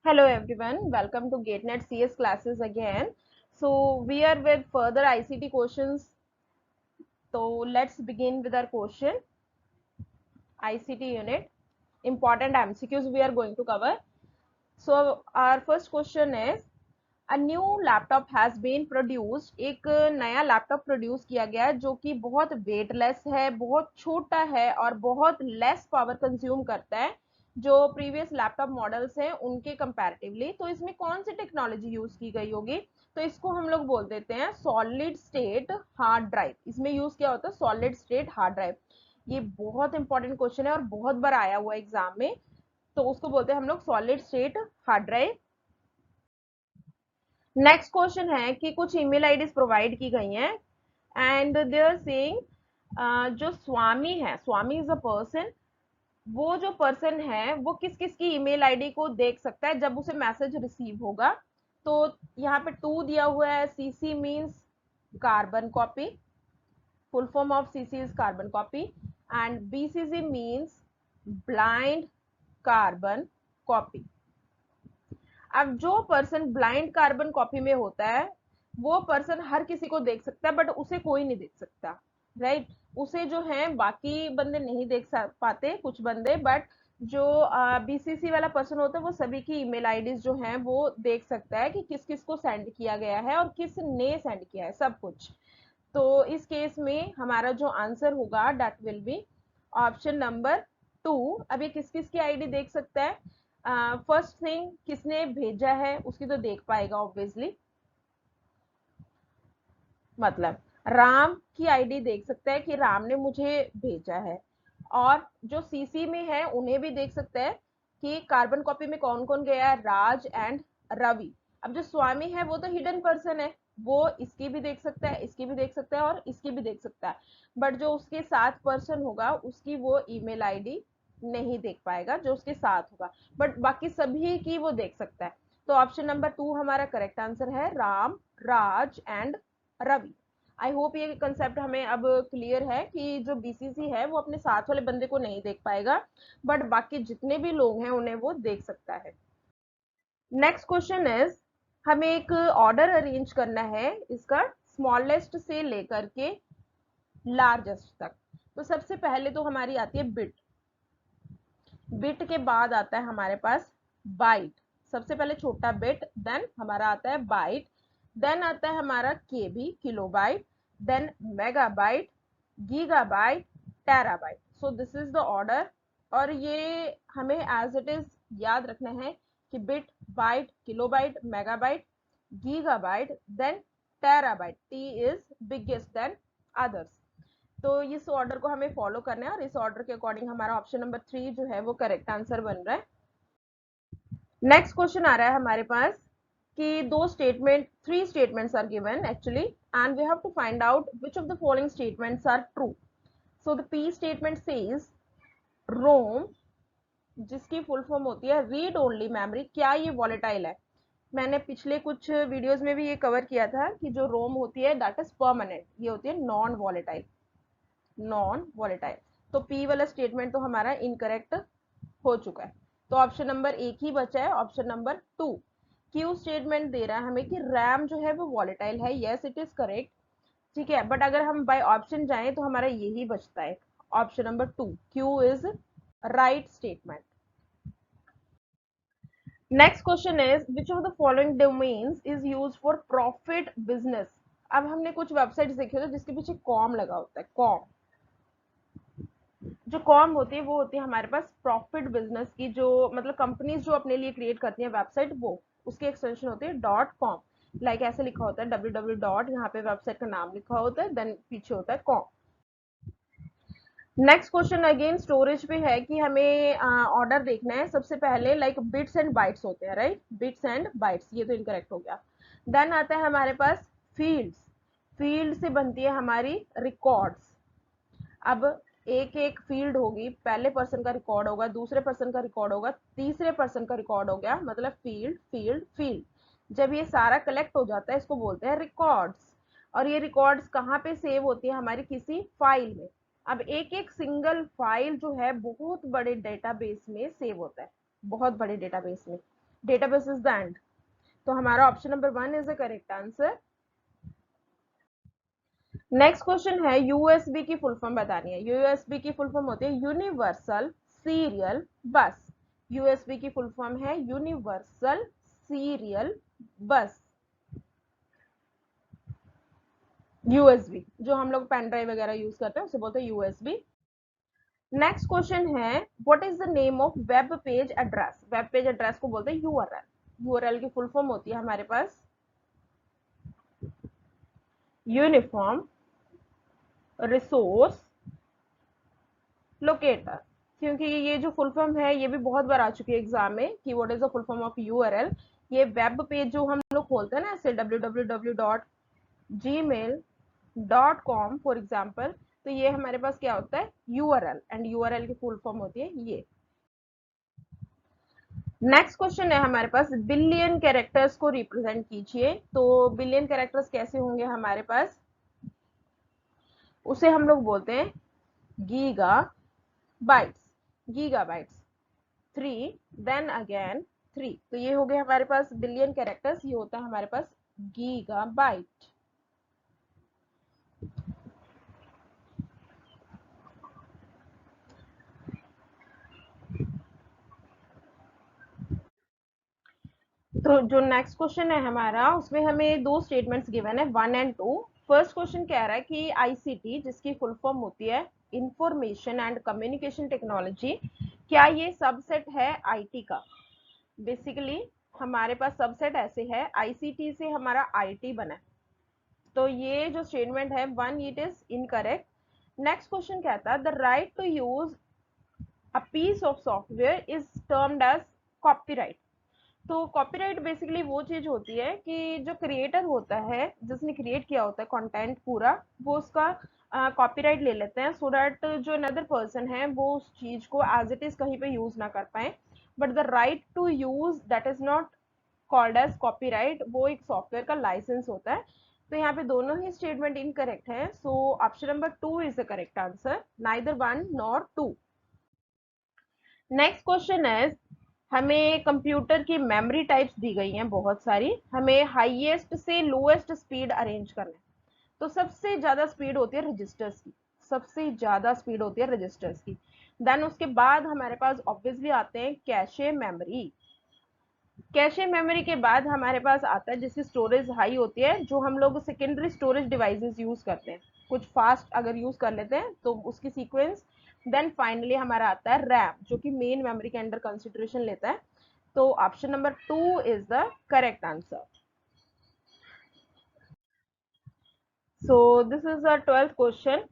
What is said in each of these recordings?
Hello everyone, welcome to GateNet CS classes again. So we are with further ICT questions. So let's begin with our question. ICT unit, important MCQs we are going to cover. So our first question is, a new laptop has been produced. एक नया laptop produce किया गया है जो कि बहुत weightless है, बहुत छोटा है और बहुत लेस पावर कंज्यूम करता है जो प्रीवियस लैपटॉप मॉडल्स हैं उनके कंपैरेटिवली। तो इसमें कौन सी टेक्नोलॉजी यूज की गई होगी? तो इसको हम लोग बोल देते हैं सॉलिड स्टेट हार्ड ड्राइव। इसमें यूज किया होता है सॉलिड स्टेट हार्ड ड्राइव। ये बहुत इंपॉर्टेंट क्वेश्चन है और बहुत बार आया हुआ एग्जाम में। तो उसको बोलते हैं हम लोग solid state hard drive. Next question है कि कुछ ईमेल आईडीज प्रोवाइड की गई हैं एंड दे आर सेइंग जो स्वामी है, स्वामी इज अ पर्सन, वो जो पर्सन है वो किस किस की ईमेल आईडी को देख सकता है जब उसे मैसेज रिसीव होगा। तो यहाँ पे 2 दिया हुआ है। CC means carbon copy, full form of CC is carbon copy, and BCC means blind carbon copy. अब जो पर्सन ब्लाइंड कार्बन कॉपी में होता है वो पर्सन हर किसी को देख सकता है बट उसे कोई नहीं देख सकता, राइट। उसे जो है बाकी बंदे नहीं देख पाते, कुछ बंदे, बट जो बीसीसी वाला पर्सन होता है वो सभी की ईमेल आईडीज जो हैं वो देख सकता है कि किस किस को सेंड किया गया है और किसने सेंड किया है, सब कुछ। तो इस केस में हमारा जो आंसर होगा that will be option number 2। अब ये किस किस की आईडी देख सकता है? फर्स्ट थिंग, किसने भेजा है उसकी तो देख पाएगा ऑब्वियसली, मतलब राम की आईडी देख सकता है कि राम ने मुझे भेजा है। और जो सीसी में है उन्हें भी देख सकता है कि कार्बन कॉपी में कौन कौन गया है, राज एंड रवि। अब जो स्वामी है वो तो हिडन पर्सन है, वो इसकी भी देख सकता है, इसकी भी देख सकता है और इसकी भी देख सकता है। बट जो उसके साथ पर्सन होगा उसकी वो ईमेल आईडी नहीं देख पाएगा जो उसके साथ होगा, बट बाकी सभी की वो देख सकता है। तो ऑप्शन नंबर 2 हमारा करेक्ट आंसर है, राम, राज एंड रवि। आई होप ये कंसेप्ट हमें अब क्लियर है कि जो बीसीसी है वो अपने साथ वाले बंदे को नहीं देख पाएगा बट बाकी जितने भी लोग हैं उन्हें वो देख सकता है। नेक्स्ट क्वेश्चन इज, हमें एक ऑर्डर अरेंज करना है इसका स्मॉलेस्ट से लेकर के लार्जेस्ट तक। तो सबसे पहले तो हमारी आती है बिट, बिट के बाद आता है हमारे पास बाइट। सबसे पहले छोटा बिट, देन हमारा आता है बाइट, देन आता है हमारा KB kilobyte, then megabyte, gigabyte, terabyte. So this is the order. और ये हमें एज इट इज याद रखना है कि bit, byte, kilobyte, megabyte, gigabyte, then terabyte. T is biggest than others. तो इस ऑर्डर को हमें फॉलो करना है और इस ऑर्डर के अकॉर्डिंग हमारा ऑप्शन नंबर 3 जो है वो करेक्ट आंसर बन रहा है। नेक्स्ट क्वेश्चन आ रहा है हमारे पास कि दो statement, three statements are given actually and we have to find out which of the following statements are true. So the P statement says ROM, जिसकी फुल फॉर्म होती है रीड ओनली मेमोरी, क्या ये वॉलेटाइल है? मैंने पिछले कुछ videos में भी ये कवर किया था कि जो रोम होती है दैट इज परमानेंट, ये होती है नॉन वॉलेटाइल, नॉन वॉलेटाइल। तो पी वाला स्टेटमेंट तो हमारा इनकरेक्ट हो चुका है। तो ऑप्शन नंबर एक ही बचा है, ऑप्शन नंबर 2। क्यू स्टेटमेंट दे रहा है हमें कि रैम जो है वो वॉलेटाइल है, यस इट इज करेक्ट, ठीक है। बट अगर हम बाय ऑप्शन जाएं तो हमारा यही बचता है, option number 2, Q is right statement. Next question is which of the following domains is used for profit business. अब हमने कुछ वेबसाइट्स देखी होती है जिसके पीछे कॉम लगा होता है, कॉम। जो कॉम होती है वो होती है हमारे पास प्रॉफिट बिजनेस की, जो मतलब कंपनीज जो अपने लिए क्रिएट करती हैं वेबसाइट, वो उसकी एक्सटेंशन होती है डॉट कॉम। लाइक ऐसे लिखा होता है www डॉट, यहाँ पे वेबसाइट का नाम लिखा होता है, देन पीछे होता है com. Next question again storage पे है कि हमें ऑर्डर देखना है। सबसे पहले लाइक बिट्स एंड बाइट्स होते हैं, राइट, बिट्स एंड बाइट्स, ये तो इनकरेक्ट हो गया। देन आता है हमारे पास फील्ड्स, फील्ड से बनती है हमारी रिकॉर्ड्स। अब एक एक फील्ड होगी, पहले पर्सन का रिकॉर्ड होगा, दूसरे पर्सन का रिकॉर्ड होगा, तीसरे पर्सन का रिकॉर्ड हो गया, मतलब फील्ड फील्ड फील्ड। जब ये सारा कलेक्ट हो जाता है इसको बोलते हैं रिकॉर्ड्स। और ये रिकॉर्ड्स कहाँ पे सेव होती है? हमारी किसी फाइल में। अब एक एक सिंगल फाइल जो है बहुत बड़े डेटाबेस में सेव होता है, बहुत बड़े डेटाबेस में। Database is the end. तो हमारा option number 1 is the correct answer. Next question है यूएसबी की फुल फॉर्म बतानी है। यूएसबी की फुल फॉर्म होती है यूनिवर्सल सीरियल बस। यूएसबी की फुल फॉर्म है यूनिवर्सल सीरियल बस। यूएसबी जो हम लोग पेन ड्राइव वगैरह यूज करते हैं उसे बोलते हैं यूएसबी। नेक्स्ट क्वेश्चन है what is the name of web page address. Web page address को बोलते हैं यूआरएल। यूआरएल की फुल फॉर्म होती है हमारे पास यूनिफॉर्म रिसोर्स लोकेटर। क्योंकि ये जो फुल फॉर्म है ये भी बहुत बार आ चुकी है एग्जाम में कि what is the full form of URL. ये वेब पेज जो हम लोग खोलते हैं ना ऐसे www.gmail.com फॉर एग्जाम्पल, तो ये हमारे पास क्या होता है यूआरएल, एंड यूआरएल की फुल फॉर्म होती है ये। नेक्स्ट क्वेश्चन है हमारे पास बिलियन कैरेक्टर्स को रिप्रेजेंट कीजिए। तो बिलियन कैरेक्टर्स कैसे होंगे हमारे पास, उसे हम लोग बोलते हैं gigabytes. Gigabytes 3 then again 3। तो ये हो गए हमारे पास बिलियन कैरेक्टर्स, ये होता है हमारे पास गीगा बाइट। तो जो नेक्स्ट क्वेश्चन है हमारा उसमें हमें दो स्टेटमेंट्स गिवन है 1 एंड 2। फर्स्ट क्वेश्चन कह रहा है कि आईसीटी जिसकी फुल फॉर्म होती है इंफॉर्मेशन एंड कम्युनिकेशन टेक्नोलॉजी, क्या ये सबसेट है आईटी का। बेसिकली हमारे पास सबसेट ऐसे है, आईसीटी से हमारा आईटी बना है। तो ये जो स्टेटमेंट है 1 it is incorrect. Next question कहता है the right to use a piece of software is termed as copyright. तो कॉपीराइट बेसिकली वो चीज होती है कि जो क्रिएटर होता है जिसने क्रिएट किया होता है कंटेंट पूरा, वो उसका कॉपीराइट ले लेते हैं सो दैट जो अनदर पर्सन है वो उस चीज को एज इट इज कहीं पे यूज ना कर पाए। But the right to use that is not called as copyright, वो एक सॉफ्टवेयर का लाइसेंस होता है। तो यहाँ पे दोनों ही स्टेटमेंट इनकरेक्ट है, so option number 2 is the correct answer, neither 1 nor 2। Next question है हमें कंप्यूटर की मेमोरी टाइप्स दी गई हैं बहुत सारी, हमें हाईएस्ट से लोएस्ट स्पीड अरेंज करना है। तो सबसे ज्यादा स्पीड होती है रजिस्टर्स की, सबसे ज्यादा स्पीड होती है रजिस्टर्स की। देन उसके बाद हमारे पास ऑब्वियसली आते हैं कैशे मेमोरी। कैशे मेमोरी के बाद हमारे पास आता है जिसकी स्टोरेज हाई होती है, जो हम लोग सेकेंडरी स्टोरेज डिवाइसेस यूज करते हैं, कुछ फास्ट अगर यूज कर लेते हैं तो उसकी सीक्वेंस। देन फाइनली हमारा आता है रैम जो कि मेन मेमोरी के अंडर कंसिडरेशन लेता है। तो option number 2 is the correct answer. So this is the 12th question.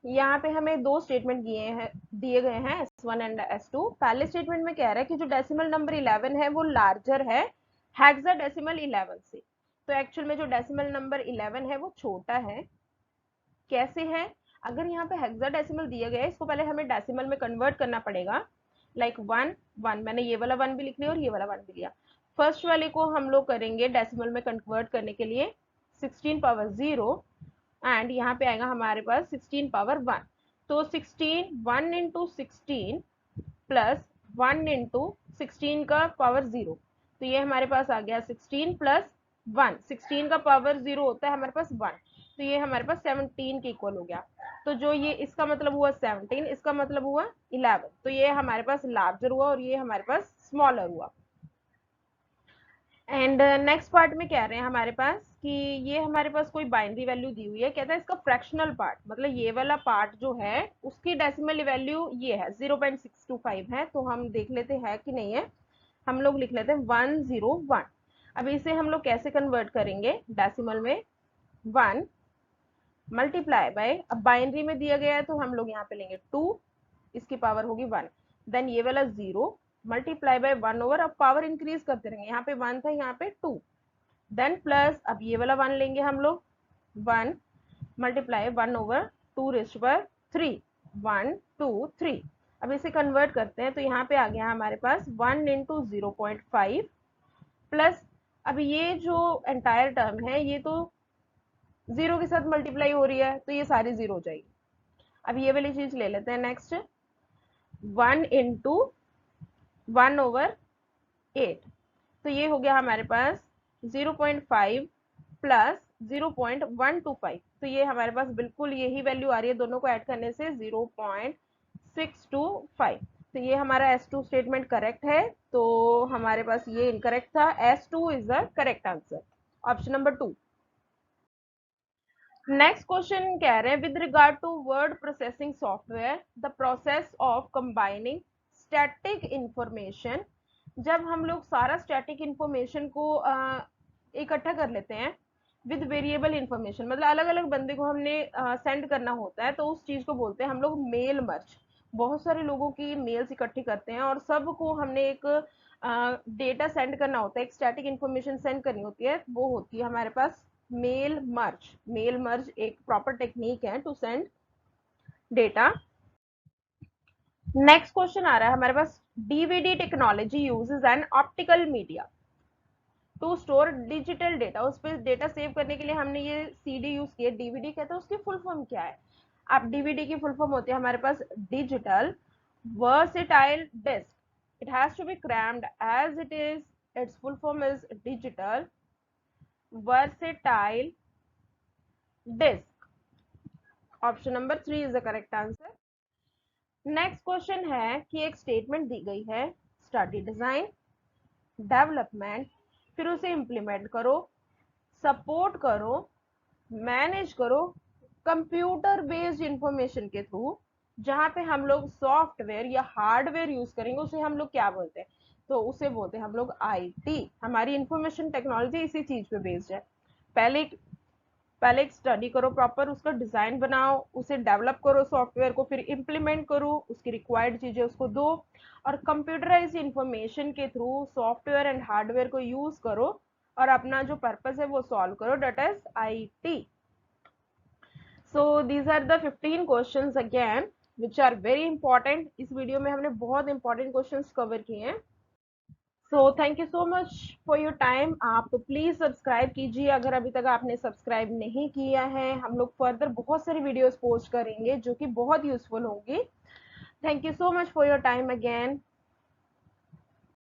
यहाँ पे हमें दो स्टेटमेंट दिए गए हैं S1 एंड S2। पहले स्टेटमेंट में कह रहा है कि जो डेसिमल नंबर 11 है वो लार्जर है हेक्साडेसिमल 11 से। तो एक्चुअल में जो डेसिमल नंबर 11 है वो छोटा है। कैसे है, अगर यहाँ पे हेक्साडेसिमल दिया गया है इसको पहले हमें डेसिमल में कन्वर्ट करना पड़ेगा। लाइक 1 1, मैंने ये वाला 1 भी लिख लिया और ये वाला 1 भी लिया। फर्स्ट वाले को हम लोग करेंगे डेसिमल में कन्वर्ट करने के लिए 16 पावर 0, एंड यहाँ पे आएगा हमारे पास 16 पावर 1। तो 16 1 इंटू 16 प्लस 1 इंटू 16 का पावर 0, तो ये हमारे पास आ गया 16 प्लस 1। 16 का पावर 0 होता है हमारे पास 1, तो ये हमारे पास 17 के इक्वल हो गया। तो जो ये इसका मतलब हुआ 17, इसका मतलब हुआ 11, तो ये हमारे पास लार्जर हुआ और ये हमारे पास स्मॉलर हुआ। एंड नेक्स्ट पार्ट में कह रहे हैं हमारे पास कि ये हमारे पास कोई बाइनरी वैल्यू दी हुई है, कहता है इसका फ्रैक्शनल पार्ट मतलब ये वाला पार्ट जो है उसकी डेसिमल वैल्यू ये है 0.625 है। तो हम देख लेते हैं कि नहीं है, हम लोग लिख लेते हैं 101। अब इसे हम लोग कैसे कन्वर्ट करेंगे डेसिमल में, 1 मल्टीप्लाई बाय, अब बाइनरी में दिया गया है तो हम लोग यहाँ पे लेंगे 2, इसकी पावर होगी 1। देन ये वाला 0 मल्टीप्लाई बाय 1 ओवर, अब पावर इंक्रीज करते रहेंगे, यहाँ पे 1 था यहाँ पे 2। देन प्लस अब ये वाला 1 लेंगे हम लोग, 1 मल्टीप्लाई 1 ओवर 2 रेज़ पर 3, 1 2 3। अब इसे कन्वर्ट करते हैं तो यहाँ पे आ गया हमारे पास 1 इंटू 0.5 प्लस, अब ये जो एंटायर टर्म है ये तो जीरो के साथ मल्टीप्लाई हो रही है तो ये सारी जीरो हो जाएगी। अब ये वाली चीज ले लेते हैं नेक्स्ट, 1 इंटू 1 ओवर 8। तो ये हो गया हमारे पास 0.5 प्लस 0.125, तो ये हमारे पास बिल्कुल यही वैल्यू आ रही है, दोनों को ऐड करने से 0.625। तो ये हमारा S2 स्टेटमेंट करेक्ट है, तो हमारे पास ये इनकरेक्ट था। S2 is the correct answer, option number 2। Next question कह रहे हैं with regard to word processing software the process of combining static information. जब हम लोग सारा स्टैटिक इंफॉर्मेशन को इकट्ठा कर लेते हैं विद वेरिएबल इंफॉर्मेशन, मतलब अलग अलग बंदे को हमने सेंड करना होता है, तो उस चीज को बोलते हैं हम लोग मेल मर्ज। बहुत सारे लोगों की मेल्स इकट्ठी करते हैं और सबको हमने एक डेटा सेंड करना होता है, एक स्टैटिक इंफॉर्मेशन सेंड करनी होती है, वो होती है हमारे पास मेल मर्ज। मेल मर्ज एक प्रॉपर टेक्निक है to send data. Next question आ रहा है हमारे पास, DVD technology uses an optical media to store digital data. उस पर डेटा सेव करने के लिए हमने ये सीडी यूज किया। डीवीडी कहते हैं, उसकी फुल फॉर्म क्या है? आप डीवीडी की फुल फॉर्म होती है हमारे पास digital versatile disc. It has to be crammed as it is, it's full form is digital versatile disc. Option number 3 is the correct answer. Next question है कि एक स्टेटमेंट दी गई है, स्टडी डिजाइन डेवलपमेंट, फिर उसे इंप्लीमेंट करो, support करो, manage करो कंप्यूटर बेस्ड इंफॉर्मेशन के थ्रू। जहां पे हम लोग सॉफ्टवेयर या हार्डवेयर यूज करेंगे उसे हम लोग क्या बोलते हैं? तो उसे बोलते हैं हम लोग आईटी। हमारी इंफॉर्मेशन टेक्नोलॉजी इसी चीज पे बेस्ड है। पहले पहले एक स्टडी करो प्रॉपर, उसका डिजाइन बनाओ, उसे डेवलप करो सॉफ्टवेयर को, फिर इंप्लीमेंट करो, उसकी रिक्वायर्ड चीजें उसको दो, और कंप्यूटराइज इंफॉर्मेशन के थ्रू सॉफ्टवेयर एंड हार्डवेयर को यूज करो और अपना जो पर्पस है वो सॉल्व करो, that is IT. So these are the 15 questions again which are very important. इस वीडियो में हमने बहुत इंपॉर्टेंट क्वेश्चंस कवर किए हैं। सो thank you so much for your time. आप प्लीज सब्सक्राइब कीजिए अगर अभी तक आपने सब्सक्राइब नहीं किया है। हम लोग फर्दर बहुत सारी वीडियोस पोस्ट करेंगे जो कि बहुत यूजफुल होंगी। Thank you so much for your time again.